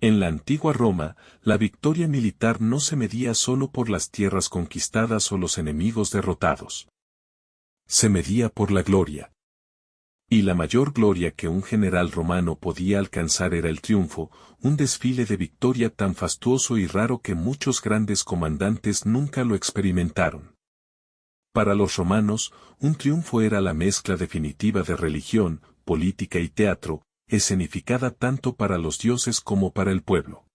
En la antigua Roma, la victoria militar no se medía solo por las tierras conquistadas o los enemigos derrotados. Se medía por la gloria. Y la mayor gloria que un general romano podía alcanzar era el triunfo, un desfile de victoria tan fastuoso y raro que muchos grandes comandantes nunca lo experimentaron. Para los romanos, un triunfo era la mezcla definitiva de religión, política y teatro, escenificada tanto para los dioses como para el pueblo.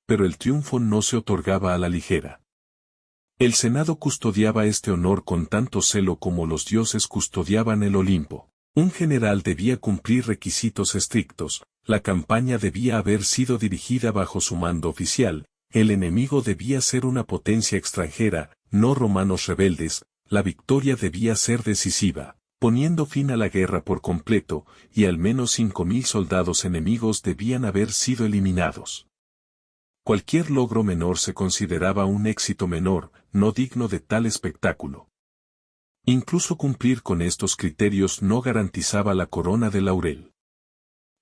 Pero el triunfo no se otorgaba a la ligera. El Senado custodiaba este honor con tanto celo como los dioses custodiaban el Olimpo. Un general debía cumplir requisitos estrictos, la campaña debía haber sido dirigida bajo su mando oficial, el enemigo debía ser una potencia extranjera, no romanos rebeldes, la victoria debía ser decisiva, poniendo fin a la guerra por completo, y al menos 5.000 soldados enemigos debían haber sido eliminados. Cualquier logro menor se consideraba un éxito menor, no digno de tal espectáculo. Incluso cumplir con estos criterios no garantizaba la corona de laurel.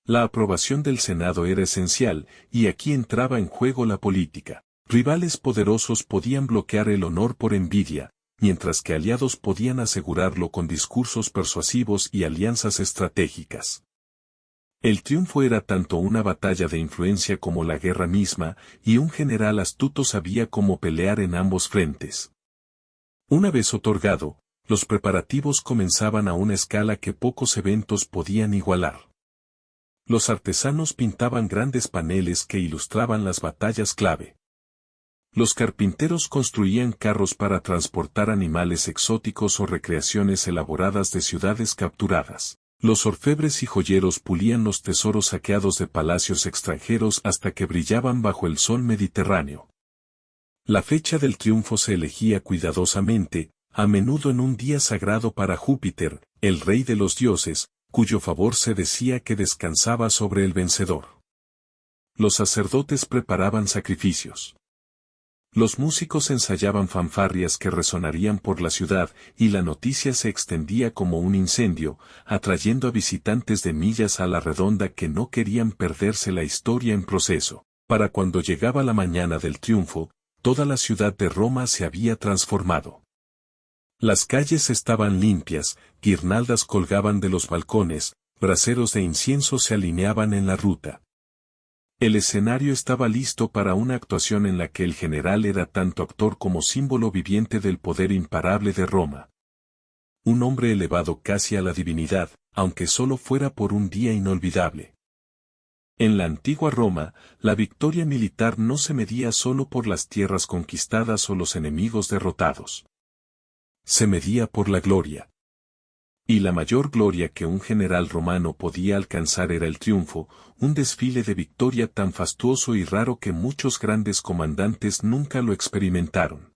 La aprobación del Senado era esencial, y aquí entraba en juego la política. Rivales poderosos podían bloquear el honor por envidia, mientras que aliados podían asegurarlo con discursos persuasivos y alianzas estratégicas. El triunfo era tanto una batalla de influencia como la guerra misma, y un general astuto sabía cómo pelear en ambos frentes. Una vez otorgado, los preparativos comenzaban a una escala que pocos eventos podían igualar. Los artesanos pintaban grandes paneles que ilustraban las batallas clave. Los carpinteros construían carros para transportar animales exóticos o recreaciones elaboradas de ciudades capturadas. Los orfebres y joyeros pulían los tesoros saqueados de palacios extranjeros hasta que brillaban bajo el sol mediterráneo. La fecha del triunfo se elegía cuidadosamente, a menudo en un día sagrado para Júpiter, el rey de los dioses, cuyo favor se decía que descansaba sobre el vencedor. Los sacerdotes preparaban sacrificios. Los músicos ensayaban fanfarrias que resonarían por la ciudad, y la noticia se extendía como un incendio, atrayendo a visitantes de millas a la redonda que no querían perderse la historia en proceso. Para cuando llegaba la mañana del triunfo, toda la ciudad de Roma se había transformado. Las calles estaban limpias, guirnaldas colgaban de los balcones, braseros de incienso se alineaban en la ruta. El escenario estaba listo para una actuación en la que el general era tanto actor como símbolo viviente del poder imparable de Roma. Un hombre elevado casi a la divinidad, aunque solo fuera por un día inolvidable. En la antigua Roma, la victoria militar no se medía solo por las tierras conquistadas o los enemigos derrotados. Se medía por la gloria. Y la mayor gloria que un general romano podía alcanzar era el triunfo, un desfile de victoria tan fastuoso y raro que muchos grandes comandantes nunca lo experimentaron.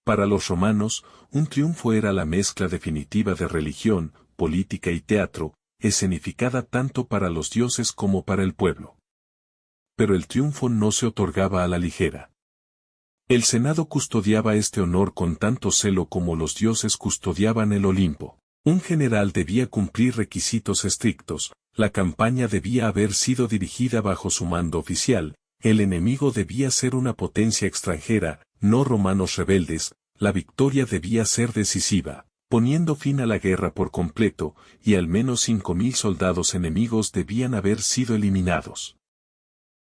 Para los romanos, un triunfo era la mezcla definitiva de religión, política y teatro, escenificada tanto para los dioses como para el pueblo. Pero el triunfo no se otorgaba a la ligera. El Senado custodiaba este honor con tanto celo como los dioses custodiaban el Olimpo. Un general debía cumplir requisitos estrictos, la campaña debía haber sido dirigida bajo su mando oficial, el enemigo debía ser una potencia extranjera, no romanos rebeldes, la victoria debía ser decisiva, poniendo fin a la guerra por completo, y al menos 5.000 soldados enemigos debían haber sido eliminados.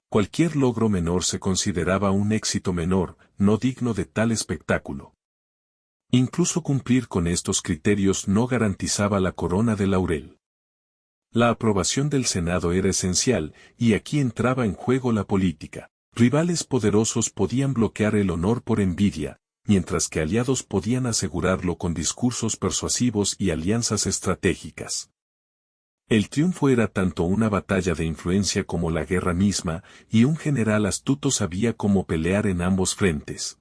Cualquier logro menor se consideraba un éxito menor, no digno de tal espectáculo. Incluso cumplir con estos criterios no garantizaba la corona de laurel. La aprobación del Senado era esencial, y aquí entraba en juego la política. Rivales poderosos podían bloquear el honor por envidia, mientras que aliados podían asegurarlo con discursos persuasivos y alianzas estratégicas. El triunfo era tanto una batalla de influencia como la guerra misma, y un general astuto sabía cómo pelear en ambos frentes.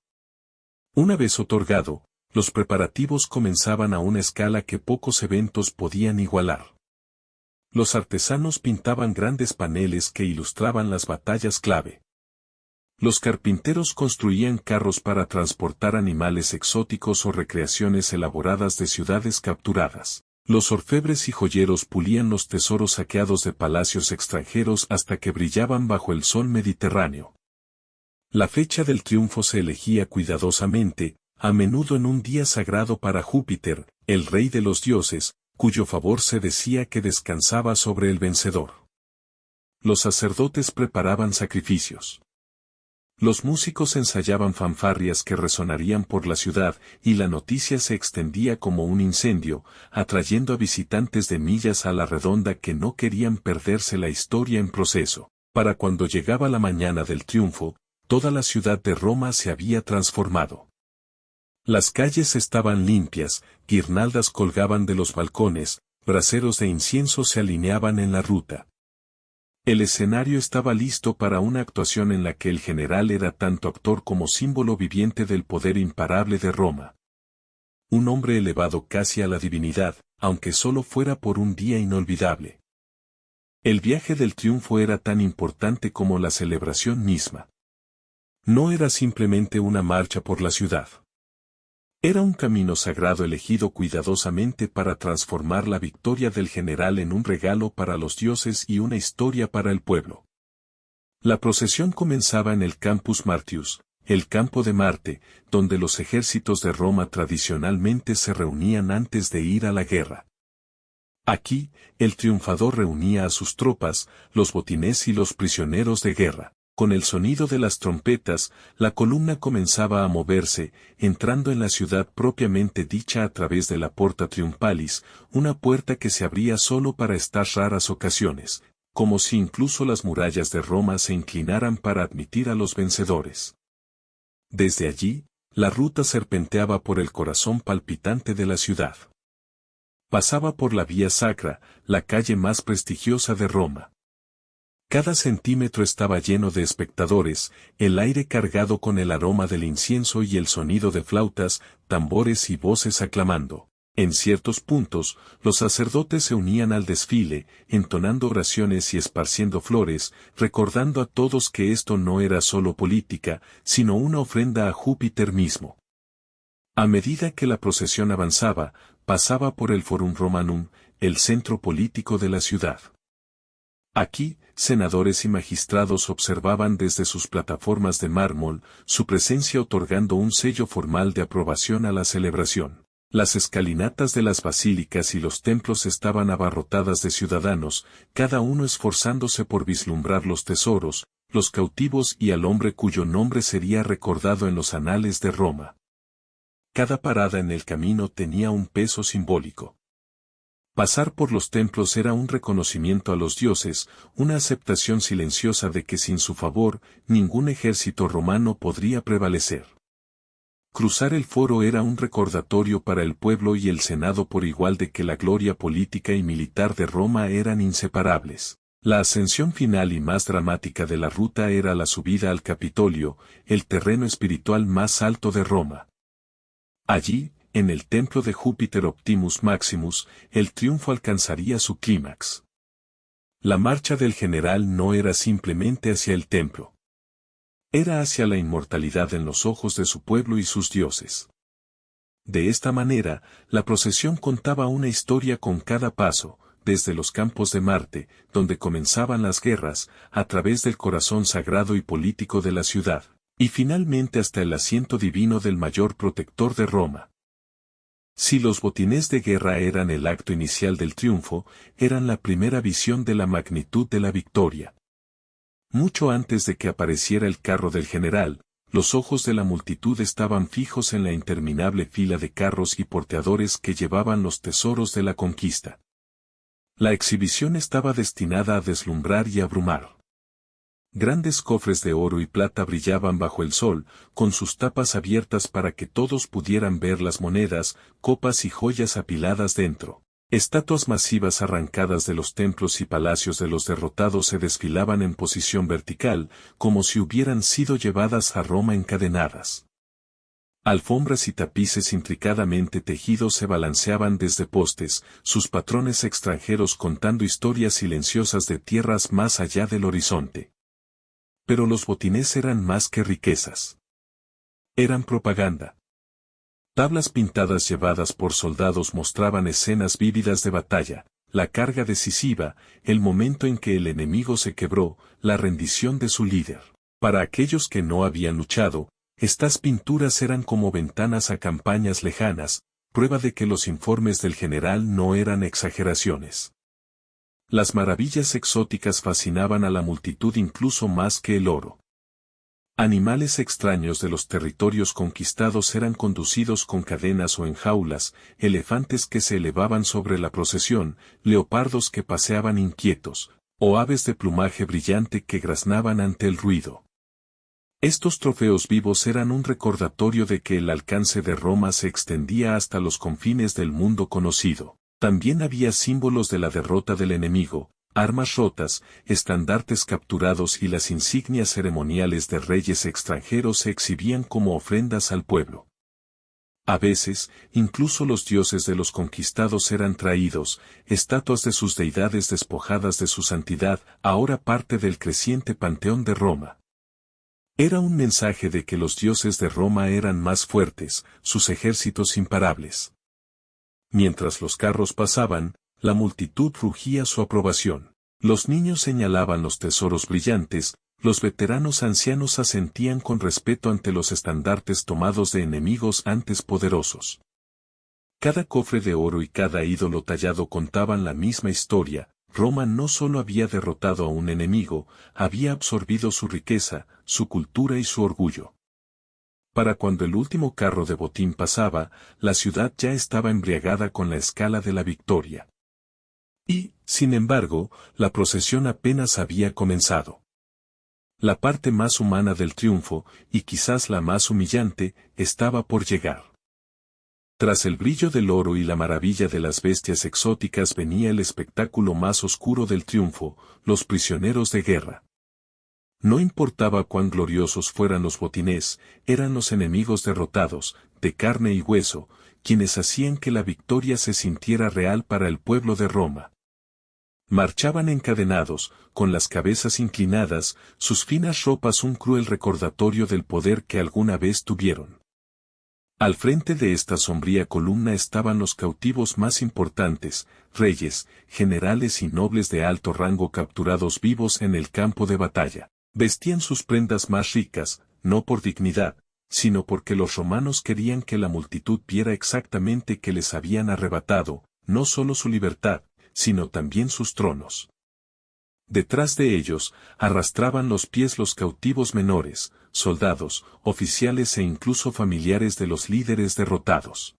Una vez otorgado, los preparativos comenzaban a una escala que pocos eventos podían igualar. Los artesanos pintaban grandes paneles que ilustraban las batallas clave. Los carpinteros construían carros para transportar animales exóticos o recreaciones elaboradas de ciudades capturadas. Los orfebres y joyeros pulían los tesoros saqueados de palacios extranjeros hasta que brillaban bajo el sol mediterráneo. La fecha del triunfo se elegía cuidadosamente, a menudo en un día sagrado para Júpiter, el rey de los dioses, cuyo favor se decía que descansaba sobre el vencedor. Los sacerdotes preparaban sacrificios. Los músicos ensayaban fanfarrias que resonarían por la ciudad, y la noticia se extendía como un incendio, atrayendo a visitantes de millas a la redonda que no querían perderse la historia en proceso. Para cuando llegaba la mañana del triunfo, toda la ciudad de Roma se había transformado. Las calles estaban limpias, guirnaldas colgaban de los balcones, braseros de incienso se alineaban en la ruta. El escenario estaba listo para una actuación en la que el general era tanto actor como símbolo viviente del poder imparable de Roma. Un hombre elevado casi a la divinidad, aunque solo fuera por un día inolvidable. El viaje del triunfo era tan importante como la celebración misma. No era simplemente una marcha por la ciudad. Era un camino sagrado elegido cuidadosamente para transformar la victoria del general en un regalo para los dioses y una historia para el pueblo. La procesión comenzaba en el Campus Martius, el campo de Marte, donde los ejércitos de Roma tradicionalmente se reunían antes de ir a la guerra. Aquí, el triunfador reunía a sus tropas, los botines y los prisioneros de guerra. Con el sonido de las trompetas, la columna comenzaba a moverse, entrando en la ciudad propiamente dicha a través de la Porta Triumpalis, una puerta que se abría solo para estas raras ocasiones, como si incluso las murallas de Roma se inclinaran para admitir a los vencedores. Desde allí, la ruta serpenteaba por el corazón palpitante de la ciudad. Pasaba por la Vía Sacra, la calle más prestigiosa de Roma. Cada centímetro estaba lleno de espectadores, el aire cargado con el aroma del incienso y el sonido de flautas, tambores y voces aclamando. En ciertos puntos, los sacerdotes se unían al desfile, entonando oraciones y esparciendo flores, recordando a todos que esto no era solo política, sino una ofrenda a Júpiter mismo. A medida que la procesión avanzaba, pasaba por el Forum Romanum, el centro político de la ciudad. Aquí, senadores y magistrados observaban desde sus plataformas de mármol, su presencia otorgando un sello formal de aprobación a la celebración. Las escalinatas de las basílicas y los templos estaban abarrotadas de ciudadanos, cada uno esforzándose por vislumbrar los tesoros, los cautivos y al hombre cuyo nombre sería recordado en los anales de Roma. Cada parada en el camino tenía un peso simbólico. Pasar por los templos era un reconocimiento a los dioses, una aceptación silenciosa de que sin su favor, ningún ejército romano podría prevalecer. Cruzar el foro era un recordatorio para el pueblo y el Senado por igual de que la gloria política y militar de Roma eran inseparables. La ascensión final y más dramática de la ruta era la subida al Capitolio, el terreno espiritual más alto de Roma. Allí, en el templo de Júpiter Optimus Maximus, el triunfo alcanzaría su clímax. La marcha del general no era simplemente hacia el templo. Era hacia la inmortalidad en los ojos de su pueblo y sus dioses. De esta manera, la procesión contaba una historia con cada paso, desde los campos de Marte, donde comenzaban las guerras, a través del corazón sagrado y político de la ciudad, y finalmente hasta el asiento divino del mayor protector de Roma. Si los botines de guerra eran el acto inicial del triunfo, eran la primera visión de la magnitud de la victoria. Mucho antes de que apareciera el carro del general, los ojos de la multitud estaban fijos en la interminable fila de carros y porteadores que llevaban los tesoros de la conquista. La exhibición estaba destinada a deslumbrar y abrumar. Grandes cofres de oro y plata brillaban bajo el sol, con sus tapas abiertas para que todos pudieran ver las monedas, copas y joyas apiladas dentro. Estatuas masivas arrancadas de los templos y palacios de los derrotados se desfilaban en posición vertical, como si hubieran sido llevadas a Roma encadenadas. Alfombras y tapices intricadamente tejidos se balanceaban desde postes, sus patrones extranjeros contando historias silenciosas de tierras más allá del horizonte. Pero los botines eran más que riquezas. Eran propaganda. Tablas pintadas llevadas por soldados mostraban escenas vívidas de batalla, la carga decisiva, el momento en que el enemigo se quebró, la rendición de su líder. Para aquellos que no habían luchado, estas pinturas eran como ventanas a campañas lejanas, prueba de que los informes del general no eran exageraciones. Las maravillas exóticas fascinaban a la multitud incluso más que el oro. Animales extraños de los territorios conquistados eran conducidos con cadenas o en jaulas, elefantes que se elevaban sobre la procesión, leopardos que paseaban inquietos, o aves de plumaje brillante que graznaban ante el ruido. Estos trofeos vivos eran un recordatorio de que el alcance de Roma se extendía hasta los confines del mundo conocido. También había símbolos de la derrota del enemigo, armas rotas, estandartes capturados y las insignias ceremoniales de reyes extranjeros se exhibían como ofrendas al pueblo. A veces, incluso los dioses de los conquistados eran traídos, estatuas de sus deidades despojadas de su santidad, ahora parte del creciente panteón de Roma. Era un mensaje de que los dioses de Roma eran más fuertes, sus ejércitos imparables. Mientras los carros pasaban, la multitud rugía su aprobación. Los niños señalaban los tesoros brillantes, los veteranos ancianos asentían con respeto ante los estandartes tomados de enemigos antes poderosos. Cada cofre de oro y cada ídolo tallado contaban la misma historia. Roma no solo había derrotado a un enemigo, había absorbido su riqueza, su cultura y su orgullo. Para cuando el último carro de botín pasaba, la ciudad ya estaba embriagada con la escala de la victoria. Y, sin embargo, la procesión apenas había comenzado. La parte más humana del triunfo, y quizás la más humillante, estaba por llegar. Tras el brillo del oro y la maravilla de las bestias exóticas venía el espectáculo más oscuro del triunfo, los prisioneros de guerra. No importaba cuán gloriosos fueran los botines, eran los enemigos derrotados, de carne y hueso, quienes hacían que la victoria se sintiera real para el pueblo de Roma. Marchaban encadenados, con las cabezas inclinadas, sus finas ropas un cruel recordatorio del poder que alguna vez tuvieron. Al frente de esta sombría columna estaban los cautivos más importantes, reyes, generales y nobles de alto rango capturados vivos en el campo de batalla. Vestían sus prendas más ricas, no por dignidad, sino porque los romanos querían que la multitud viera exactamente que les habían arrebatado, no solo su libertad, sino también sus tronos. Detrás de ellos, arrastraban los pies los cautivos menores, soldados, oficiales e incluso familiares de los líderes derrotados.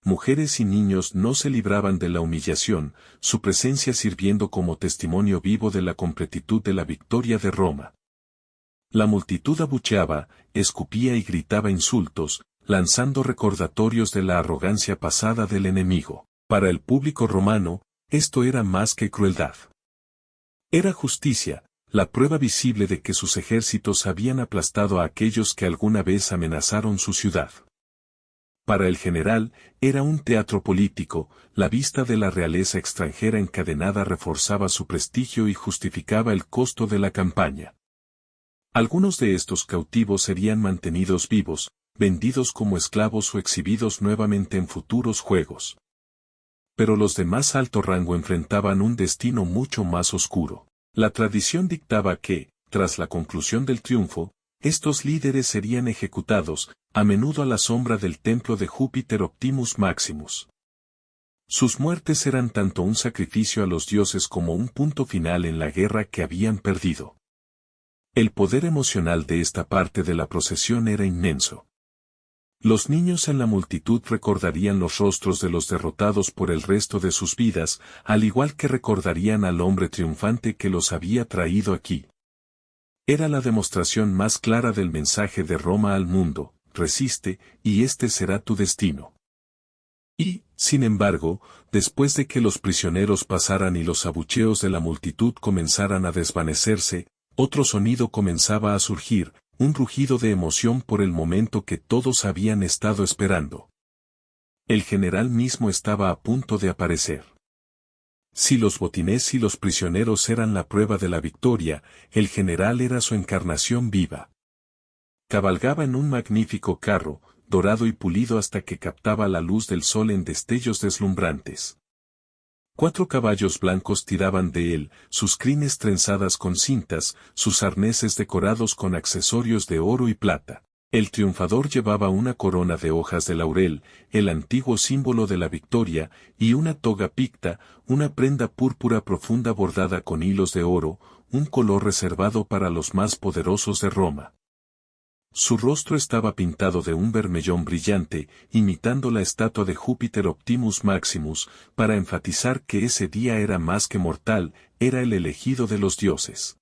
Mujeres y niños no se libraban de la humillación, su presencia sirviendo como testimonio vivo de la completitud de la victoria de Roma. La multitud abucheaba, escupía y gritaba insultos, lanzando recordatorios de la arrogancia pasada del enemigo. Para el público romano, esto era más que crueldad. Era justicia, la prueba visible de que sus ejércitos habían aplastado a aquellos que alguna vez amenazaron su ciudad. Para el general, era un teatro político, la vista de la realeza extranjera encadenada reforzaba su prestigio y justificaba el costo de la campaña. Algunos de estos cautivos serían mantenidos vivos, vendidos como esclavos o exhibidos nuevamente en futuros juegos. Pero los de más alto rango enfrentaban un destino mucho más oscuro. La tradición dictaba que, tras la conclusión del triunfo, estos líderes serían ejecutados, a menudo a la sombra del templo de Júpiter Optimus Maximus. Sus muertes eran tanto un sacrificio a los dioses como un punto final en la guerra que habían perdido. El poder emocional de esta parte de la procesión era inmenso. Los niños en la multitud recordarían los rostros de los derrotados por el resto de sus vidas, al igual que recordarían al hombre triunfante que los había traído aquí. Era la demostración más clara del mensaje de Roma al mundo: resiste, y este será tu destino. Y, sin embargo, después de que los prisioneros pasaran y los abucheos de la multitud comenzaran a desvanecerse, otro sonido comenzaba a surgir, un rugido de emoción por el momento que todos habían estado esperando. El general mismo estaba a punto de aparecer. Si los botines y los prisioneros eran la prueba de la victoria, el general era su encarnación viva. Cabalgaba en un magnífico carro, dorado y pulido hasta que captaba la luz del sol en destellos deslumbrantes. 4 caballos blancos tiraban de él, sus crines trenzadas con cintas, sus arneses decorados con accesorios de oro y plata. El triunfador llevaba una corona de hojas de laurel, el antiguo símbolo de la victoria, y una toga picta, una prenda púrpura profunda bordada con hilos de oro, un color reservado para los más poderosos de Roma. Su rostro estaba pintado de un vermellón brillante, imitando la estatua de Júpiter Optimus Maximus, para enfatizar que ese día era más que mortal, era el elegido de los dioses.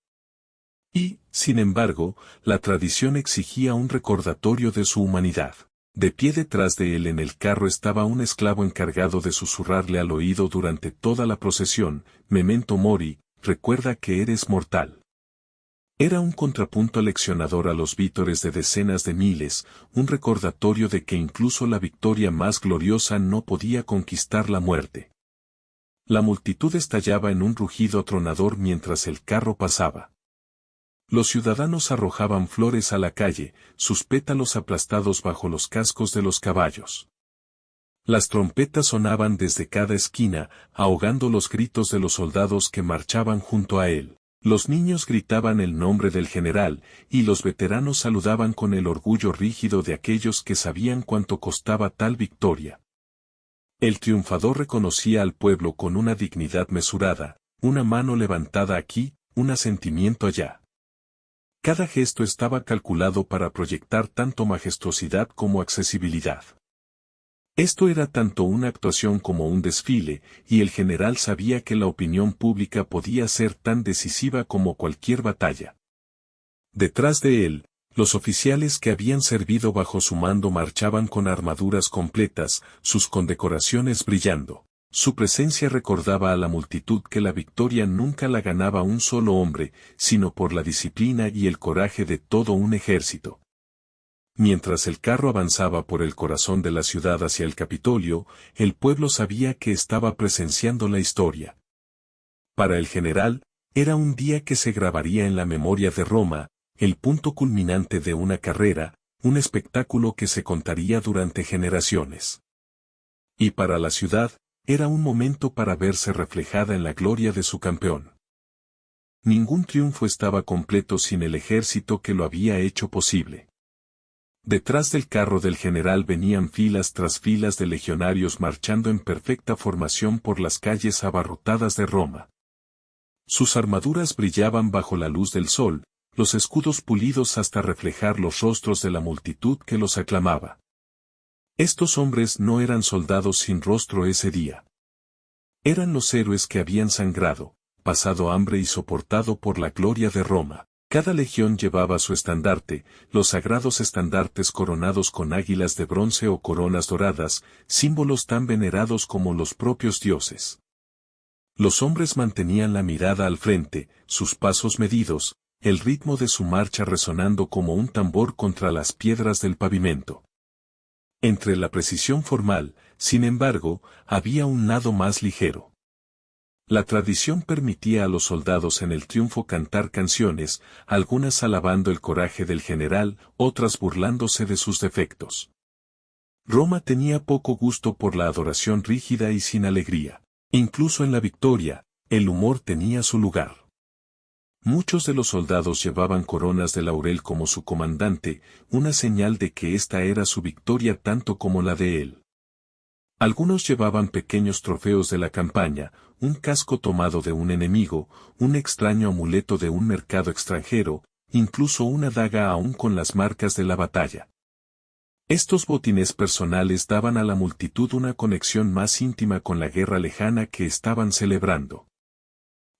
Y, sin embargo, la tradición exigía un recordatorio de su humanidad. De pie detrás de él en el carro estaba un esclavo encargado de susurrarle al oído durante toda la procesión, Memento Mori, recuerda que eres mortal. Era un contrapunto aleccionador a los vítores de decenas de miles, un recordatorio de que incluso la victoria más gloriosa no podía conquistar la muerte. La multitud estallaba en un rugido atronador mientras el carro pasaba. Los ciudadanos arrojaban flores a la calle, sus pétalos aplastados bajo los cascos de los caballos. Las trompetas sonaban desde cada esquina, ahogando los gritos de los soldados que marchaban junto a él. Los niños gritaban el nombre del general, y los veteranos saludaban con el orgullo rígido de aquellos que sabían cuánto costaba tal victoria. El triunfador reconocía al pueblo con una dignidad mesurada, una mano levantada aquí, un asentimiento allá. Cada gesto estaba calculado para proyectar tanto majestuosidad como accesibilidad. Esto era tanto una actuación como un desfile, y el general sabía que la opinión pública podía ser tan decisiva como cualquier batalla. Detrás de él, los oficiales que habían servido bajo su mando marchaban con armaduras completas, sus condecoraciones brillando. Su presencia recordaba a la multitud que la victoria nunca la ganaba un solo hombre, sino por la disciplina y el coraje de todo un ejército. Mientras el carro avanzaba por el corazón de la ciudad hacia el Capitolio, el pueblo sabía que estaba presenciando la historia. Para el general, era un día que se grabaría en la memoria de Roma, el punto culminante de una carrera, un espectáculo que se contaría durante generaciones. Y para la ciudad, era un momento para verse reflejada en la gloria de su campeón. Ningún triunfo estaba completo sin el ejército que lo había hecho posible. Detrás del carro del general venían filas tras filas de legionarios marchando en perfecta formación por las calles abarrotadas de Roma. Sus armaduras brillaban bajo la luz del sol, los escudos pulidos hasta reflejar los rostros de la multitud que los aclamaba. Estos hombres no eran soldados sin rostro ese día. Eran los héroes que habían sangrado, pasado hambre y soportado por la gloria de Roma. Cada legión llevaba su estandarte, los sagrados estandartes coronados con águilas de bronce o coronas doradas, símbolos tan venerados como los propios dioses. Los hombres mantenían la mirada al frente, sus pasos medidos, el ritmo de su marcha resonando como un tambor contra las piedras del pavimento. Entre la precisión formal, sin embargo, había un lado más ligero. La tradición permitía a los soldados en el triunfo cantar canciones, algunas alabando el coraje del general, otras burlándose de sus defectos. Roma tenía poco gusto por la adoración rígida y sin alegría. Incluso en la victoria, el humor tenía su lugar. Muchos de los soldados llevaban coronas de laurel como su comandante, una señal de que esta era su victoria tanto como la de él. Algunos llevaban pequeños trofeos de la campaña, un casco tomado de un enemigo, un extraño amuleto de un mercado extranjero, incluso una daga aún con las marcas de la batalla. Estos botines personales daban a la multitud una conexión más íntima con la guerra lejana que estaban celebrando.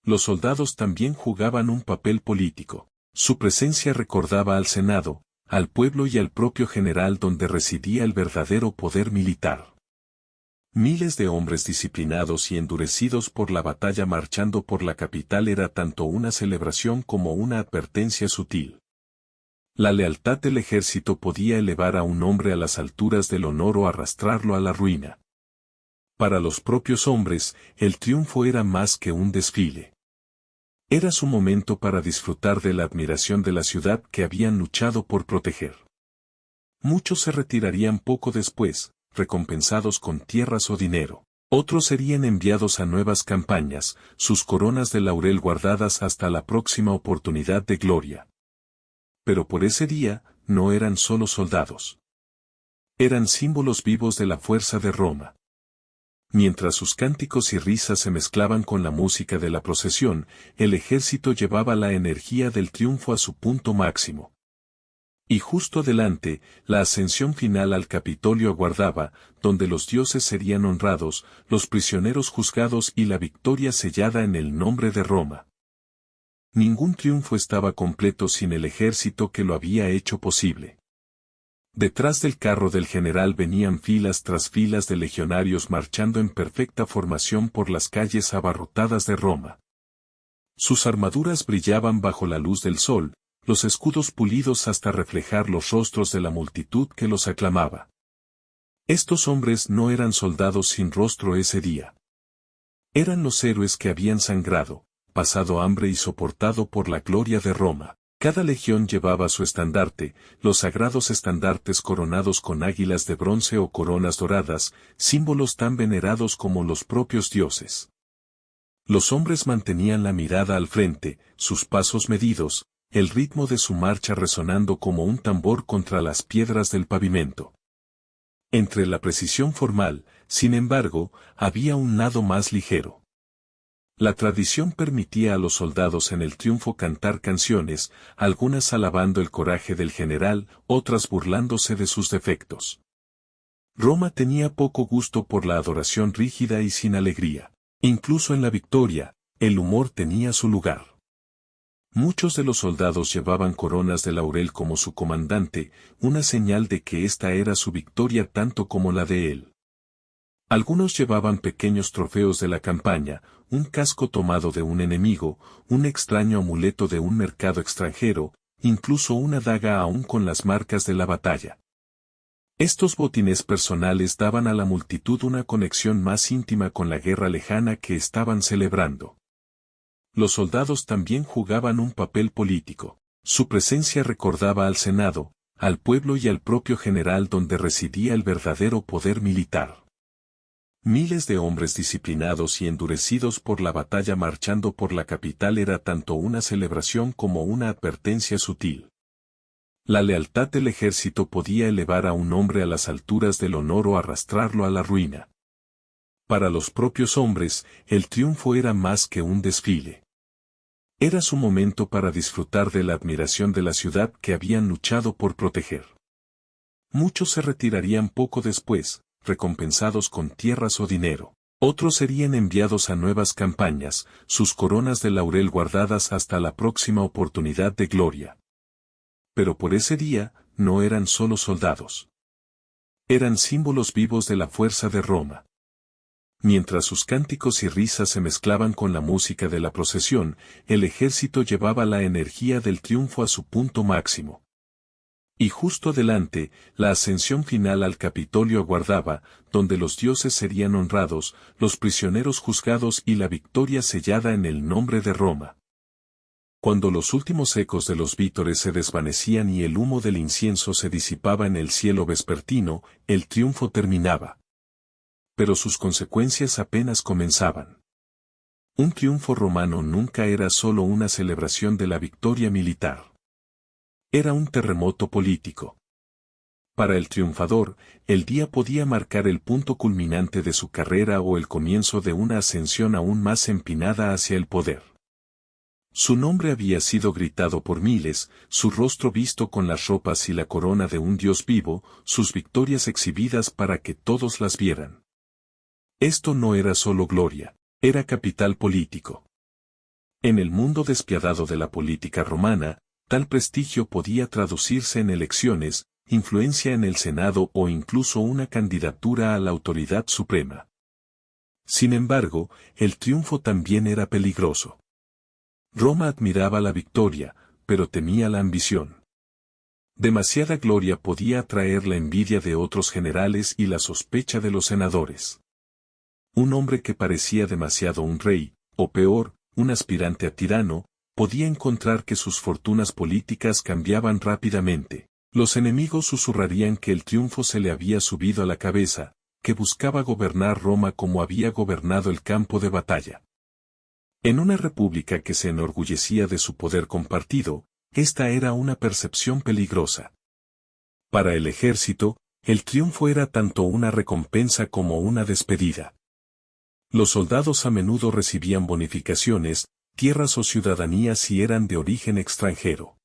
Los soldados también jugaban un papel político. Su presencia recordaba al Senado, al pueblo y al propio general donde residía el verdadero poder militar. Miles de hombres disciplinados y endurecidos por la batalla marchando por la capital era tanto una celebración como una advertencia sutil. La lealtad del ejército podía elevar a un hombre a las alturas del honor o arrastrarlo a la ruina. Para los propios hombres, el triunfo era más que un desfile. Era su momento para disfrutar de la admiración de la ciudad que habían luchado por proteger. Muchos se retirarían poco después, recompensados con tierras o dinero. Otros serían enviados a nuevas campañas, sus coronas de laurel guardadas hasta la próxima oportunidad de gloria. Pero por ese día, no eran solo soldados. Eran símbolos vivos de la fuerza de Roma. Mientras sus cánticos y risas se mezclaban con la música de la procesión, el ejército llevaba la energía del triunfo a su punto máximo. Y justo delante, la ascensión final al Capitolio aguardaba, donde los dioses serían honrados, los prisioneros juzgados y la victoria sellada en el nombre de Roma. Ningún triunfo estaba completo sin el ejército que lo había hecho posible. Detrás del carro del general venían filas tras filas de legionarios marchando en perfecta formación por las calles abarrotadas de Roma. Sus armaduras brillaban bajo la luz del sol, los escudos pulidos hasta reflejar los rostros de la multitud que los aclamaba. Estos hombres no eran soldados sin rostro ese día. Eran los héroes que habían sangrado, pasado hambre y soportado por la gloria de Roma. Cada legión llevaba su estandarte, los sagrados estandartes coronados con águilas de bronce o coronas doradas, símbolos tan venerados como los propios dioses. Los hombres mantenían la mirada al frente, sus pasos medidos, el ritmo de su marcha resonando como un tambor contra las piedras del pavimento. Entre la precisión formal, sin embargo, había un lado más ligero. La tradición permitía a los soldados en el triunfo cantar canciones, algunas alabando el coraje del general, otras burlándose de sus defectos. Roma tenía poco gusto por la adoración rígida y sin alegría. Incluso en la victoria, el humor tenía su lugar. Muchos de los soldados llevaban coronas de laurel como su comandante, una señal de que esta era su victoria tanto como la de él. Algunos llevaban pequeños trofeos de la campaña, un casco tomado de un enemigo, un extraño amuleto de un mercado extranjero, incluso una daga aún con las marcas de la batalla. Estos botines personales daban a la multitud una conexión más íntima con la guerra lejana que estaban celebrando. Los soldados también jugaban un papel político. Su presencia recordaba al Senado, al pueblo y al propio general donde residía el verdadero poder militar. Miles de hombres disciplinados y endurecidos por la batalla marchando por la capital era tanto una celebración como una advertencia sutil. La lealtad del ejército podía elevar a un hombre a las alturas del honor o arrastrarlo a la ruina. Para los propios hombres, el triunfo era más que un desfile. Era su momento para disfrutar de la admiración de la ciudad que habían luchado por proteger. Muchos se retirarían poco después, recompensados con tierras o dinero. Otros serían enviados a nuevas campañas, sus coronas de laurel guardadas hasta la próxima oportunidad de gloria. Pero por ese día, no eran solo soldados. Eran símbolos vivos de la fuerza de Roma. Mientras sus cánticos y risas se mezclaban con la música de la procesión, el ejército llevaba la energía del triunfo a su punto máximo. Y justo delante, la ascensión final al Capitolio aguardaba, donde los dioses serían honrados, los prisioneros juzgados y la victoria sellada en el nombre de Roma. Cuando los últimos ecos de los vítores se desvanecían y el humo del incienso se disipaba en el cielo vespertino, el triunfo terminaba. Pero sus consecuencias apenas comenzaban. Un triunfo romano nunca era solo una celebración de la victoria militar. Era un terremoto político. Para el triunfador, el día podía marcar el punto culminante de su carrera o el comienzo de una ascensión aún más empinada hacia el poder. Su nombre había sido gritado por miles, su rostro visto con las ropas y la corona de un dios vivo, sus victorias exhibidas para que todos las vieran. Esto no era solo gloria, era capital político. En el mundo despiadado de la política romana, tal prestigio podía traducirse en elecciones, influencia en el Senado o incluso una candidatura a la autoridad suprema. Sin embargo, el triunfo también era peligroso. Roma admiraba la victoria, pero temía la ambición. Demasiada gloria podía atraer la envidia de otros generales y la sospecha de los senadores. Un hombre que parecía demasiado un rey, o peor, un aspirante a tirano, podía encontrar que sus fortunas políticas cambiaban rápidamente. Los enemigos susurrarían que el triunfo se le había subido a la cabeza, que buscaba gobernar Roma como había gobernado el campo de batalla. En una república que se enorgullecía de su poder compartido, esta era una percepción peligrosa. Para el ejército, el triunfo era tanto una recompensa como una despedida. Los soldados a menudo recibían bonificaciones, tierras o ciudadanía si eran de origen extranjero.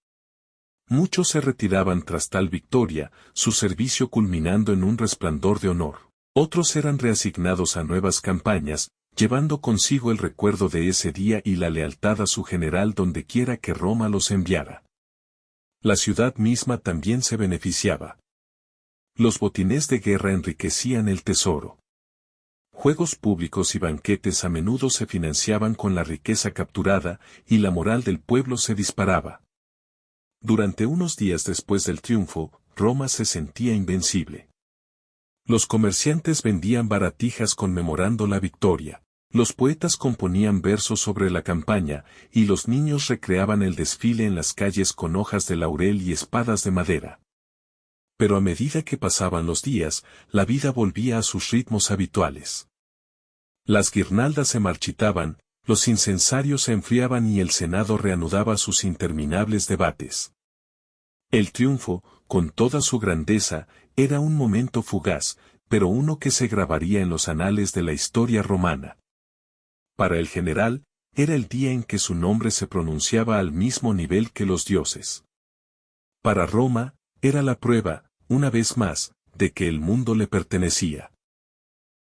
Muchos se retiraban tras tal victoria, su servicio culminando en un resplandor de honor. Otros eran reasignados a nuevas campañas, llevando consigo el recuerdo de ese día y la lealtad a su general dondequiera que Roma los enviara. La ciudad misma también se beneficiaba. Los botines de guerra enriquecían el tesoro. Juegos públicos y banquetes a menudo se financiaban con la riqueza capturada, y la moral del pueblo se disparaba. Durante unos días después del triunfo, Roma se sentía invencible. Los comerciantes vendían baratijas conmemorando la victoria, los poetas componían versos sobre la campaña, y los niños recreaban el desfile en las calles con hojas de laurel y espadas de madera. Pero a medida que pasaban los días, la vida volvía a sus ritmos habituales. Las guirnaldas se marchitaban, los incensarios se enfriaban y el Senado reanudaba sus interminables debates. El triunfo, con toda su grandeza, era un momento fugaz, pero uno que se grabaría en los anales de la historia romana. Para el general, era el día en que su nombre se pronunciaba al mismo nivel que los dioses. Para Roma, era la prueba, una vez más, de que el mundo le pertenecía.